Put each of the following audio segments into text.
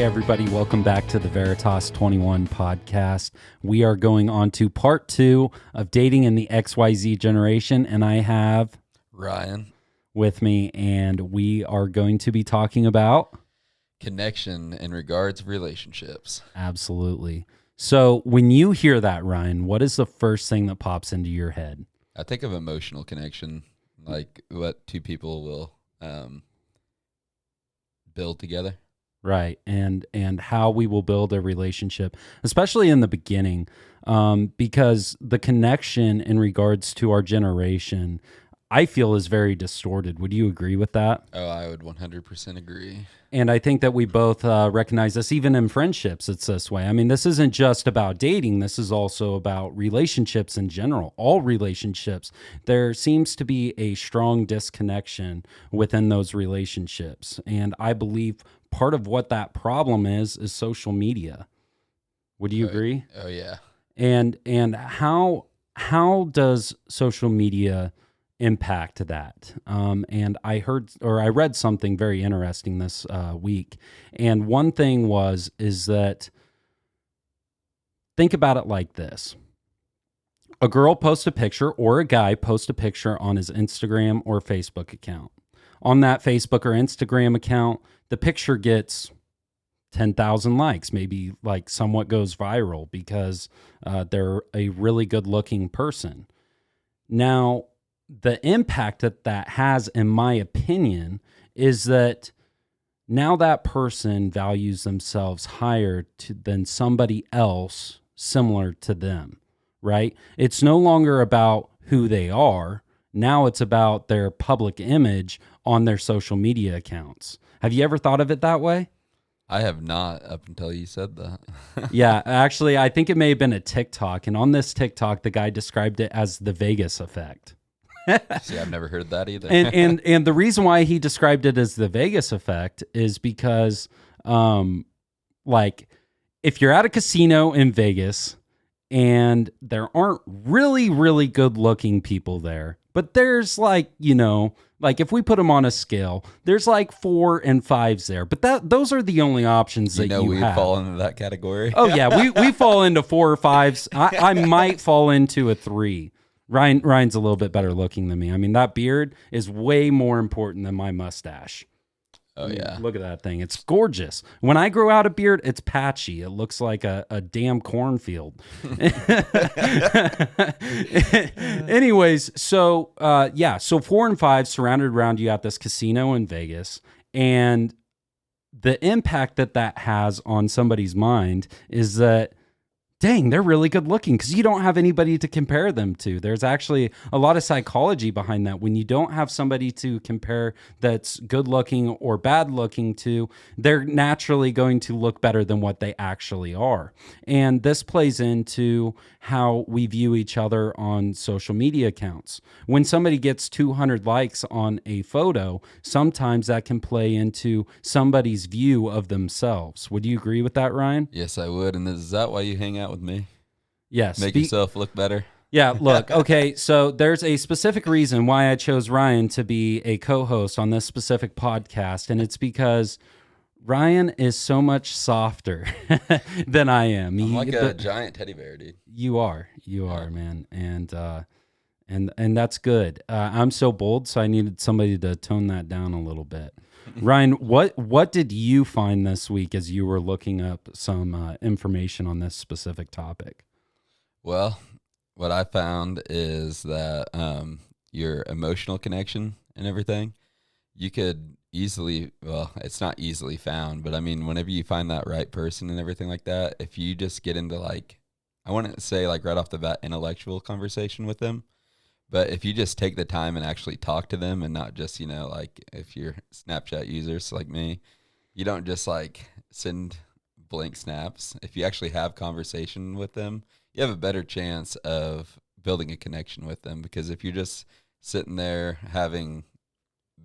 Hey everybody, welcome back to the Veritas 21 podcast. We are going on to part 2 of dating in the XYZ generation, and I have Ryan with me, and we are going to be talking about connection in regards of relationships. Absolutely. So when you hear that, Ryan, what is the first thing that pops into your head? I think of emotional connection, like what two people will build together. Right, and how we will build a relationship, especially in the beginning, because the connection in regards to our generation, I feel, is very distorted. Would you agree with that? Oh, I would 100% agree. And I think that we both recognize this, even in friendships, it's this way. I mean, this isn't just about dating. This is also about relationships in general, all relationships. There seems to be a strong disconnection within those relationships. And I believe part of what that problem is social media. Would you agree? Oh, yeah. And how does social media impact that? And I read something very interesting this week. And one thing is that, think about it like this. A girl posts a picture, or a guy posts a picture on his Instagram or Facebook account. On that Facebook or Instagram account, the picture gets 10,000 likes, maybe like somewhat goes viral because they're a really good looking person. Now, the impact that has, in my opinion, is that now that person values themselves higher than somebody else similar to them, right? It's no longer about who they are. Now it's about their public image on their social media accounts. Have you ever thought of it that way? I have not, up until you said that. Yeah, actually, I think it may have been a TikTok. And on this TikTok, the guy described it as the Vegas effect. See, I've never heard that either. and the reason why he described it as the Vegas effect is because, like, if you're at a casino in Vegas and there aren't really, really good looking people there, but there's like, like if we put them on a scale, there's like 4 and 5s there, but those are the only options that you we have. fall into that category. Oh yeah, we fall into 4 or 5s. I might fall into a 3. Ryan's a little bit better looking than me. I mean, that beard is way more important than my mustache. Oh, yeah. Look at that thing. It's gorgeous. When I grow out a beard, it's patchy. It looks like a damn cornfield. Anyways, so 4 and 5 surrounded around you at this casino in Vegas. And the impact that has on somebody's mind is that, dang, they're really good looking, because you don't have anybody to compare them to. There's actually a lot of psychology behind that. When you don't have somebody to compare that's good looking or bad looking to, they're naturally going to look better than what they actually are. And this plays into how we view each other on social media accounts. When somebody gets 200 likes on a photo, sometimes that can play into somebody's view of themselves. Would you agree with that, Ryan? Yes, I would. And is that why you hang out with me? Yes. Make yourself look better? Yeah, look, okay, so there's a specific reason why I chose Ryan to be a co-host on this specific podcast, and it's because Ryan is so much softer than I am. I'm like a giant teddy bear, dude. You are, man, and that's good. I'm so bold, so I needed somebody to tone that down a little bit. Ryan, what did you find this week as you were looking up some information on this specific topic? Well, what I found is that your emotional connection and everything, you could easily, well, it's not easily found, but I mean, whenever you find that right person and everything like that, if you just get into like, I wouldn't say like right off the bat intellectual conversation with them, but if you just take the time and actually talk to them and not just, like if you're Snapchat users like me, you don't just like send blank snaps. If you actually have conversation with them, you have a better chance of building a connection with them, because if you're just sitting there having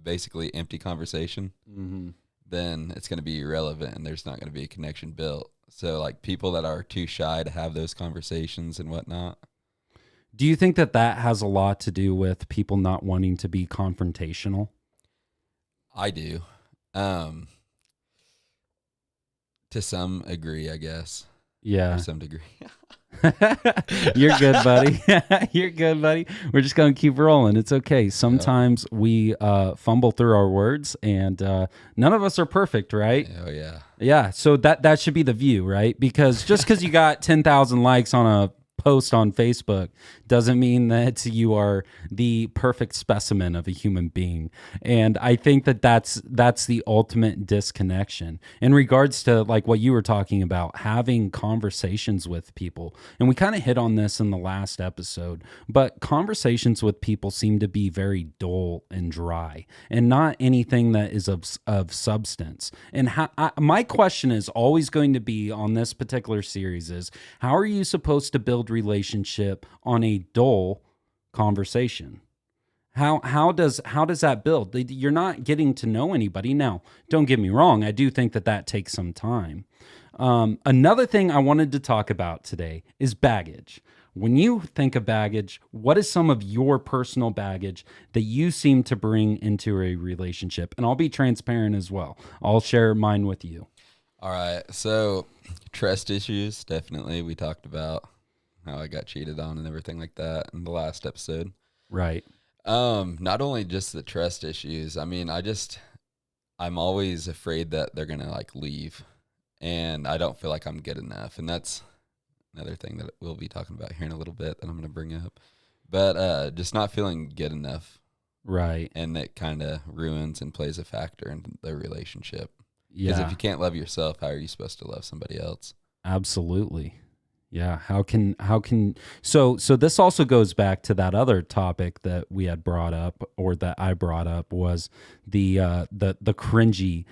basically empty conversation, then it's going to be irrelevant and there's not going to be a connection built. So like people that are too shy to have those conversations and whatnot. Do you think that has a lot to do with people not wanting to be confrontational? I do. To some degree, I guess. Yeah. To some degree. You're good, buddy. You're good, buddy. We're just going to keep rolling. It's okay. Sometimes we fumble through our words, and none of us are perfect, right? Oh, yeah. Yeah. So that should be the view, right? Because just because you got 10,000 likes on a post on Facebook doesn't mean that you are the perfect specimen of a human being. And I think that that's the ultimate disconnection in regards to like what you were talking about, having conversations with people. And we kind of hit on this in the last episode, but conversations with people seem to be very dull and dry and not anything that is of substance. And my question is always going to be on this particular series is, how are you supposed to build relationship on a dull conversation? How does that build? You're not getting to know anybody. Now, don't get me wrong. I do think that takes some time. Another thing I wanted to talk about today is baggage. When you think of baggage, what is some of your personal baggage that you seem to bring into a relationship? And I'll be transparent as well. I'll share mine with you. All right. So, trust issues, definitely. We talked about how I got cheated on and everything like that in the last episode. Right. Not only just the trust issues. I mean, I'm always afraid that they're going to like leave, and I don't feel like I'm good enough. And that's another thing that we'll be talking about here in a little bit that I'm going to bring up. But just not feeling good enough. Right. And it kind of ruins and plays a factor in the relationship. Yeah. Because if you can't love yourself, how are you supposed to love somebody else? Absolutely. Yeah. How can so this also goes back to that other topic that we had brought up, or that I brought up, was the cringy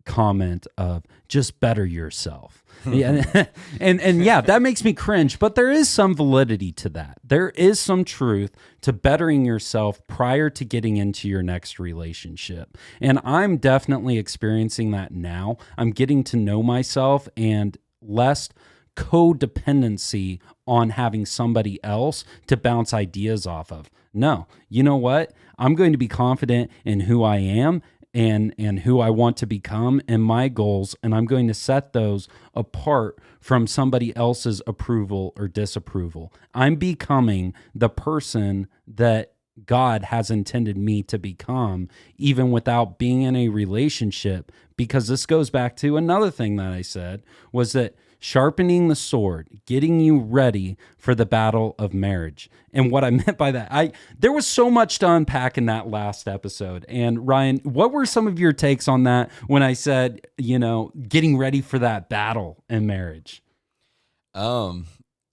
comment of just better yourself. Yeah. and yeah, that makes me cringe, but there is some validity to that. There is some truth to bettering yourself prior to getting into your next relationship. And I'm definitely experiencing that now. I'm getting to know myself, and less codependency on having somebody else to bounce ideas off of. No, you know what? I'm going to be confident in who I am and who I want to become and my goals, and I'm going to set those apart from somebody else's approval or disapproval. I'm becoming the person that God has intended me to become, even without being in a relationship, because this goes back to another thing that I said, was that sharpening the sword, getting you ready for the battle of marriage. And what I meant by that, there was so much to unpack in that last episode. And Ryan, what were some of your takes on that when I said, getting ready for that battle in marriage?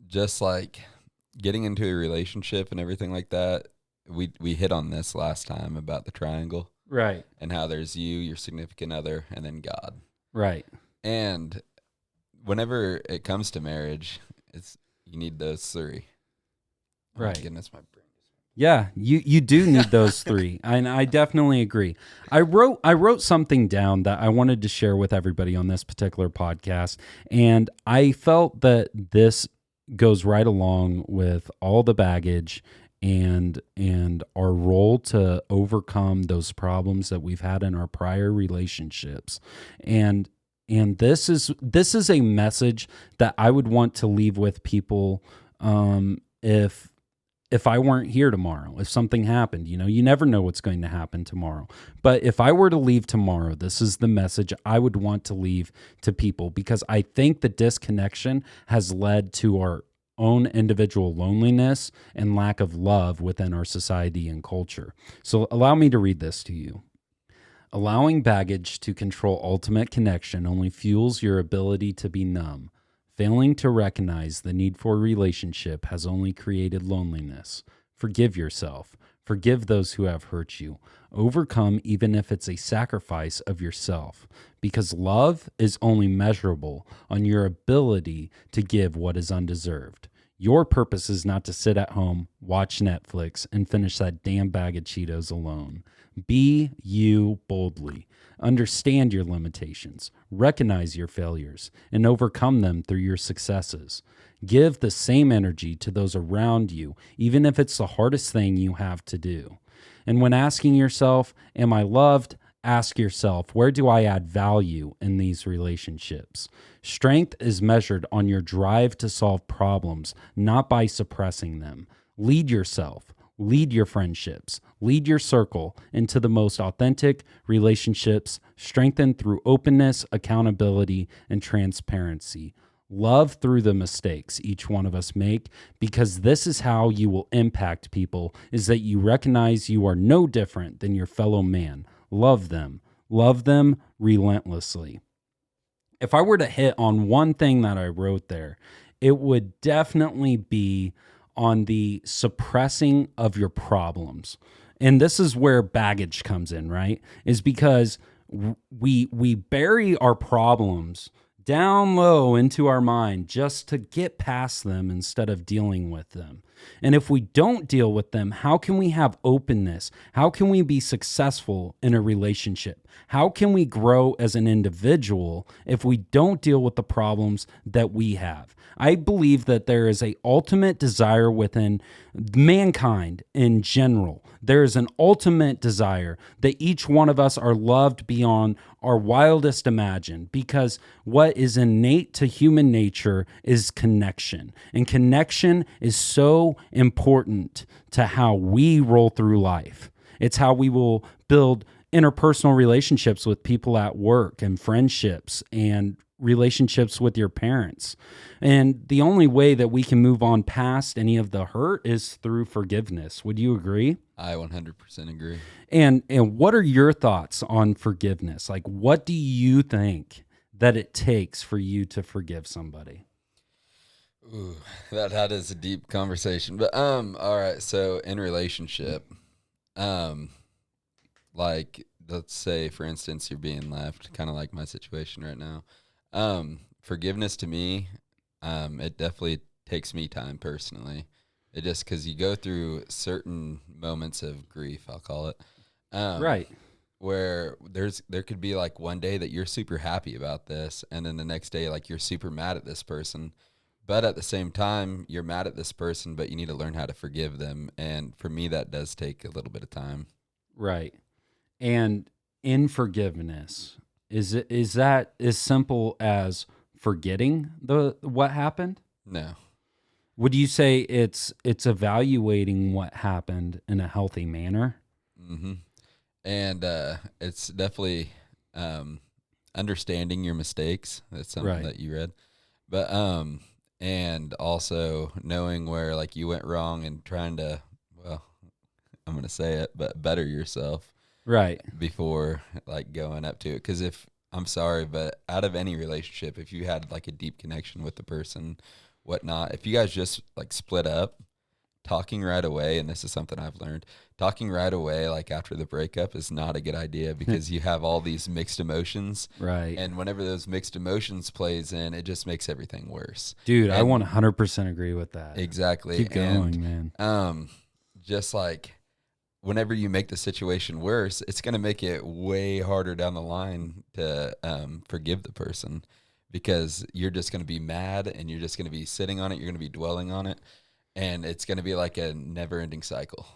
Just like getting into a relationship and everything like that. We hit on this last time about the triangle. Right. And how there's you, your significant other, and then God. Right. And whenever it comes to marriage, you need those three. Right. Oh my goodness, my brain. Yeah, you do need those three. And I definitely agree. I wrote something down that I wanted to share with everybody on this particular podcast, and I felt that this goes right along with all the baggage and our role to overcome those problems that we've had in our prior relationships. And this is a message that I would want to leave with people, if I weren't here tomorrow, if something happened. You never know what's going to happen tomorrow. But if I were to leave tomorrow, this is the message I would want to leave to people, because I think the disconnection has led to our own individual loneliness and lack of love within our society and culture. So allow me to read this to you. Allowing baggage to control ultimate connection only fuels your ability to be numb. Failing to recognize the need for a relationship has only created loneliness. Forgive yourself. Forgive those who have hurt you. Overcome, even if it's a sacrifice of yourself, because love is only measurable on your ability to give what is undeserved. Your purpose is not to sit at home, watch Netflix, and finish that damn bag of Cheetos alone. Be you boldly. Understand your limitations, recognize your failures, and overcome them through your successes. Give the same energy to those around you, even if it's the hardest thing you have to do. And when asking yourself, am I loved? ask yourself, where do I add value in these relationships? Strength is measured on your drive to solve problems, not by suppressing them. Lead yourself, lead your friendships, lead your circle into the most authentic relationships, strengthened through openness, accountability, and transparency. Love through the mistakes each one of us make, because this is how you will impact people, is that you recognize you are no different than your fellow man. Love them relentlessly. If I were to hit on one thing that I wrote there, it would definitely be on the suppressing of your problems. And this is where baggage comes in, right? Is because we bury our problems down low into our mind just to get past them instead of dealing with them. And if we don't deal with them, how can we have openness? How can we be successful in a relationship? How can we grow as an individual if we don't deal with the problems that we have? I believe that there is a ultimate desire within mankind in general. There is an ultimate desire that each one of us are loved beyond our wildest imagine, because what is innate to human nature is connection. And connection is so important to how we roll through life. It's how we will build interpersonal relationships with people at work, and friendships and relationships with your parents. And the only way that we can move on past any of the hurt is through forgiveness. Would you agree? I 100% agree. And what are your thoughts on forgiveness? Like, what do you think that it takes for you to forgive somebody? Ooh, that is a deep conversation. But all right, so in relationship, like, let's say for instance you're being left, kind of like my situation right now. Forgiveness to me, it definitely takes me time personally. It just, because you go through certain moments of grief, I'll call it, Right. where there could be like one day that you're super happy about this, and then the next day like you're super mad at this person. But at the same time, you're mad at this person, but you need to learn how to forgive them. And for me, that does take a little bit of time. Right. And in forgiveness, is that as simple as forgetting what happened? No. Would you say it's evaluating what happened in a healthy manner? Mm-hmm. And it's definitely understanding your mistakes. That's something Right. that you read. But and also knowing where like you went wrong and trying to, well, I'm going to say it, but better yourself Right. before like going up to it. Because if, I'm sorry, but out of any relationship, if you had like a deep connection with the person, whatnot, if you guys just like split up, talking right away, and this is something I've learned, talking right away, like after the breakup, is not a good idea, because you have all these mixed emotions. Right. And whenever those mixed emotions plays in, it just makes everything worse. Dude, I And 100% agree with that. exactly. Keep going, man. Just like whenever you make the situation worse, it's going to make it way harder down the line to forgive the person, because you're just going to be mad and you're just going to be sitting on it. You're going to be dwelling on it, and it's going to be like a never ending cycle.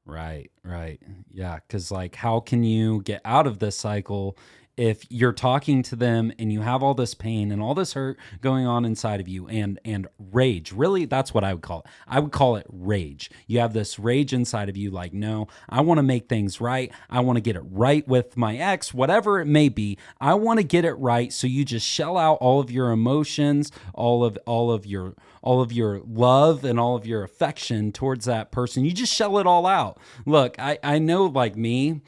Right, right. Yeah, because like, how can you get out of this cycle if you're talking to them and you have all this pain and all this hurt going on inside of you, and rage? Really, that's what I would call it. I would call it rage. You have this rage inside of you, like, no, I want to make things right. I want to get it right with my ex, whatever it may be. I want to get it right. So you just shell out all of your emotions, all of your love and all of your affection towards that person. You just shell it all out. Look, I know, like me,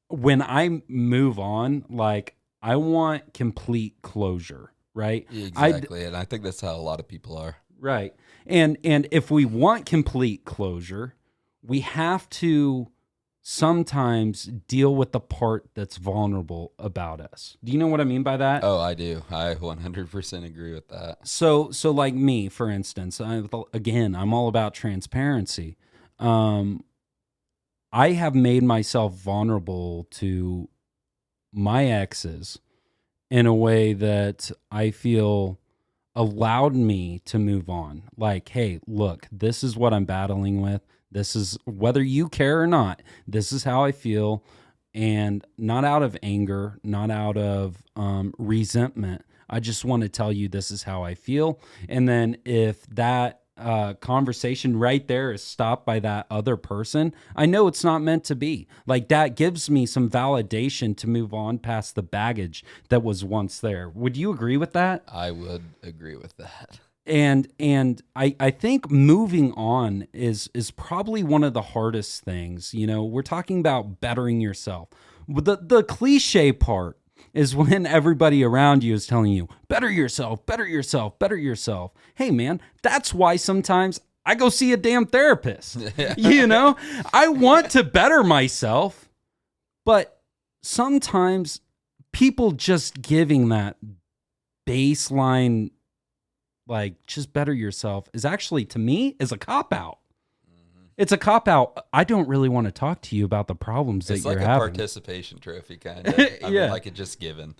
when I move on, like, I want complete closure, right? Exactly. And I think that's how a lot of people are. Right. And if we want complete closure, we have to sometimes deal with the part that's vulnerable about us. Do you know what I mean by that? Oh, I do. I 100% agree with that. So like me, for instance, I'm all about transparency. I have made myself vulnerable to my exes in a way that I feel allowed me to move on. Like, hey, look, this is what I'm battling with. This is, whether you care or not, this is how I feel. and not out of anger, not out of resentment. I just want to tell you this is how I feel. And then if that conversation right there is stopped by that other person, I know it's not meant to be. Like, that gives me some validation to move on past the baggage that was once there. Would you agree with that? I would agree with that. And I think moving on is probably one of the hardest things. You know, we're talking about bettering yourself. The cliche part is when everybody around you is telling you, better yourself, better yourself, better yourself. Hey man, that's why sometimes I go see a damn therapist. You know, I want to better myself, but sometimes people just giving that baseline, like, just better yourself, is actually, to me, is a cop-out. It's a cop-out. I don't really want to talk to you about the problems that you're having. It's like a participation trophy, kind of. I mean, like, it's just given.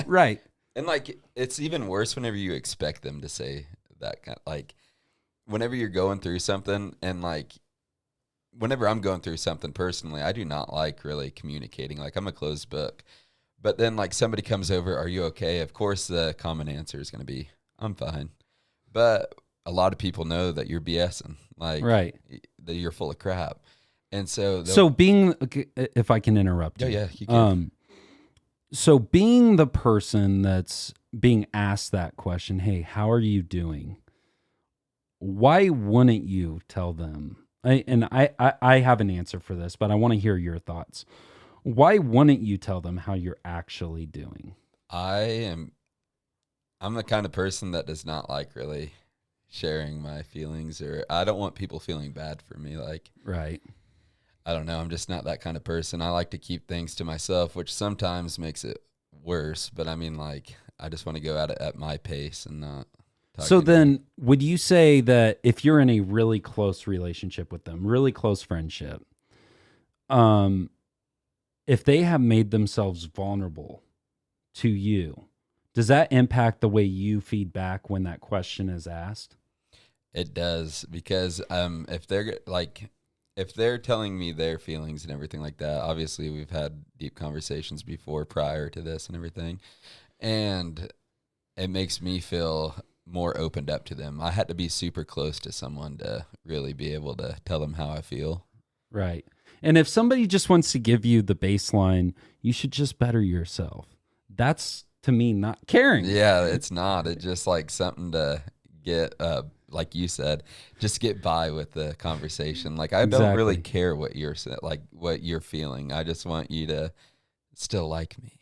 Right. And, like, it's even worse whenever you expect them to say that kind. Like, whenever you're going through something, and, like, whenever I'm going through something personally, I do not like really communicating. Like, I'm a closed book. But then, like, somebody comes over, are you okay? Of course, the common answer is going to be, I'm fine. But a lot of people know that you're BSing. Like, right, that you're full of crap. And so being, if I can interrupt you. Yeah, you can. So being the person that's being asked that question, hey, how are you doing? Why wouldn't you tell them? I have an answer for this, but I want to hear your thoughts. Why wouldn't you tell them how you're actually doing? I'm the kind of person that does not like really sharing my feelings, or I don't want people feeling bad for me. Like, right. I don't know. I'm just not that kind of person. I like to keep things to myself, which sometimes makes it worse. But I mean, like, I just want to go at it at my pace and not talk. So then, would you say that if you're in a really close relationship with them, really close friendship, if they have made themselves vulnerable to you, does that impact the way you feed back when that question is asked? It does, because if they're telling me their feelings and everything like that, obviously we've had deep conversations before prior to this and everything, and it makes me feel more opened up to them. I had to be super close to someone to really be able to tell them how I feel. Right. And if somebody just wants to give you the baseline, you should just better yourself, that's, to me, not caring. Yeah, it's not. It's just like something to get, like you said, just get by with the conversation. Like, I don't really care what you're feeling. I just want you to still like me.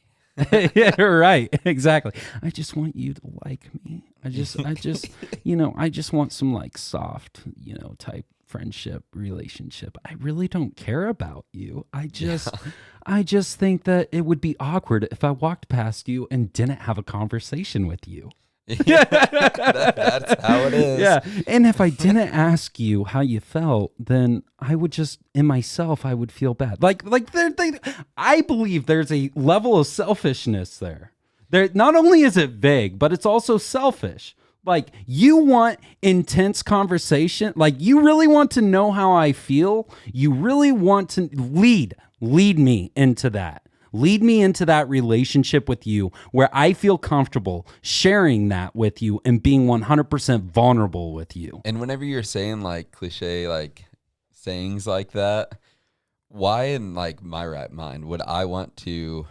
Yeah, right. Exactly. I just want you to like me. I just, I just want some, like, soft, type friendship, relationship. I really don't care about you. I just think that it would be awkward if I walked past you and didn't have a conversation with you. That's how it is. Yeah. And if I didn't ask you how you felt, then I would just, in myself, I would feel bad. I believe there's a level of selfishness there. Not only is it vague, but it's also selfish. Like, you want intense conversation. Like, you really want to know how I feel. You really want to lead me into that. Lead me into that relationship with you where I feel comfortable sharing that with you and being 100% vulnerable with you. And whenever you're saying, like, cliche, like, sayings like that, why in, like, my right mind would I want to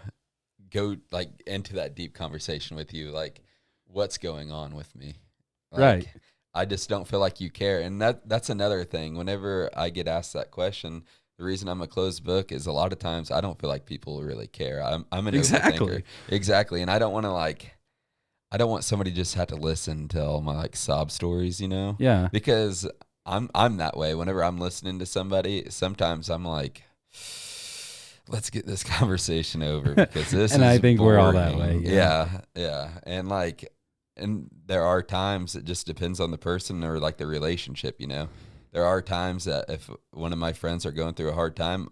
go, like, into that deep conversation with you? Like, what's going on with me? Like, right. I just don't feel like you care. And that's another thing. Whenever I get asked that question, the reason I'm a closed book is a lot of times I don't feel like people really care. I'm an overthinker. Exactly. And I don't want somebody to just have to listen to all my, like, sob stories, Yeah. Because I'm that way. Whenever I'm listening to somebody, sometimes I'm like, let's get this conversation over, because this and is I think boring. We're all that way. Yeah. And there are times, it just depends on the person or, like, the relationship, There are times that if one of my friends are going through a hard time,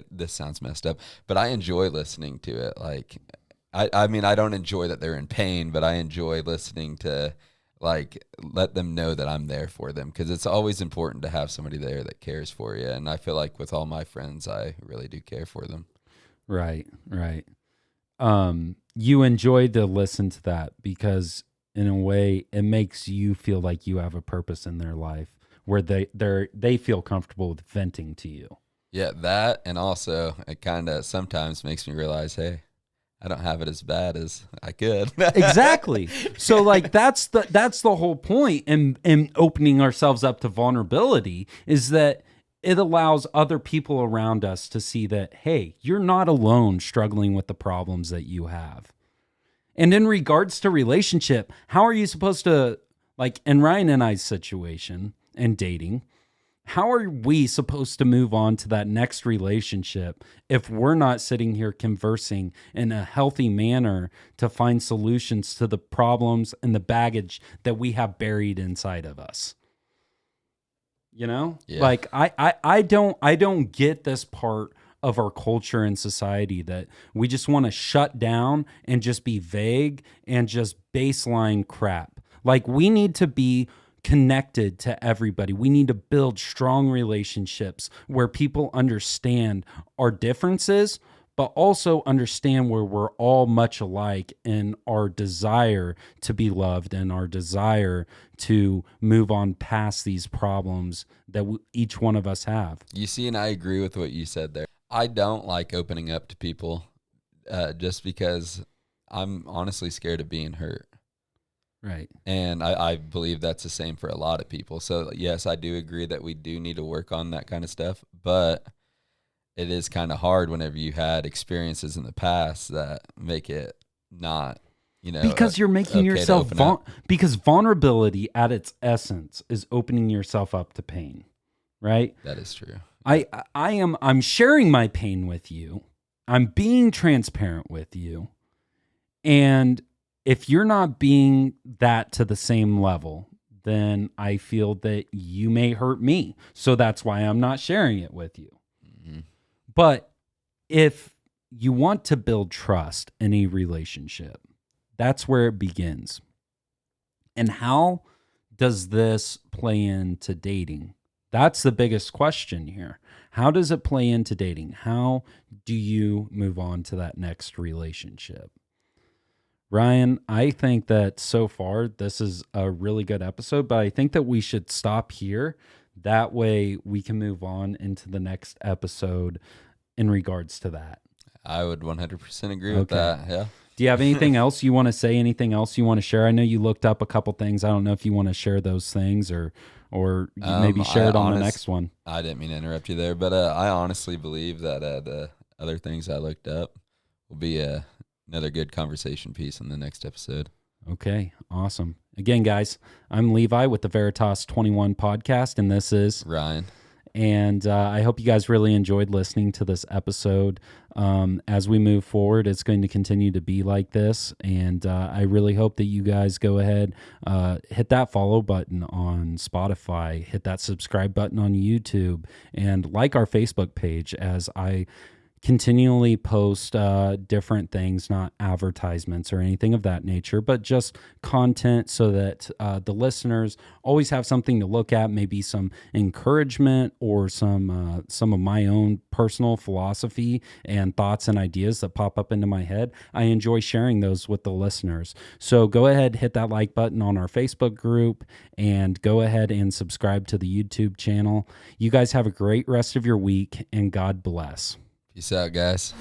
this sounds messed up, but I enjoy listening to it. Like, I mean, I don't enjoy that they're in pain, but I enjoy listening to, like, let them know that I'm there for them, because it's always important to have somebody there that cares for you. And I feel like with all my friends, I really do care for them. Right. You enjoy to listen to that because in a way it makes you feel like you have a purpose in their life where they feel comfortable with venting to you. Yeah, that, and also it kind of sometimes makes me realize, hey, I don't have it as bad as I could. Exactly. So like that's the whole point in opening ourselves up to vulnerability is that it allows other people around us to see that, hey, you're not alone struggling with the problems that you have. And in regards to relationship, how are you supposed to, like in Ryan and I's situation and dating, how are we supposed to move on to that next relationship if we're not sitting here conversing in a healthy manner to find solutions to the problems and the baggage that we have buried inside of us? You know, Yeah. like I don't get this part of our culture and society that we just want to shut down and just be vague and just baseline crap. Like we need to be connected to everybody. We need to build strong relationships where people understand our differences, but also understand where we're all much alike in our desire to be loved and our desire to move on past these problems that each one of us have. You see, and I agree with what you said there. I don't like opening up to people just because I'm honestly scared of being hurt. Right. And I believe that's the same for a lot of people. So, yes, I do agree that we do need to work on that kind of stuff. But it is kind of hard whenever you had experiences in the past that make it not, because you're making okay yourself to open up. because vulnerability at its essence is opening yourself up to pain, right? That is true. I'm sharing my pain with you. I'm being transparent with you. And if you're not being that to the same level, then I feel that you may hurt me. So that's why I'm not sharing it with you. Mm-hmm. But if you want to build trust in a relationship, that's where it begins. And how does this play into dating? That's the biggest question here. How does it play into dating? How do you move on to that next relationship? Ryan, I think that so far this is a really good episode, but I think that we should stop here. That way we can move on into the next episode in regards to that. I would 100% agree with that. Yeah. Do you have anything else you want to say? Anything else you want to share? I know you looked up a couple things. I don't know if you want to share those things or maybe share it on the next one. I didn't mean to interrupt you there, but I honestly believe that the other things I looked up will be another good conversation piece in the next episode. Okay, awesome. Again, guys, I'm Levi with the Veritas 21 podcast, and this is Ryan. And I hope you guys really enjoyed listening to this episode. As we move forward, it's going to continue to be like this. And I really hope that you guys go ahead, hit that follow button on Spotify, hit that subscribe button on YouTube, and like our Facebook page as I continually post different things, not advertisements or anything of that nature, but just content so that the listeners always have something to look at, maybe some encouragement or some of my own personal philosophy and thoughts and ideas that pop up into my head. I enjoy sharing those with the listeners. So go ahead, hit that like button on our Facebook group, and go ahead and subscribe to the YouTube channel. You guys have a great rest of your week, and God bless. Peace out, guys.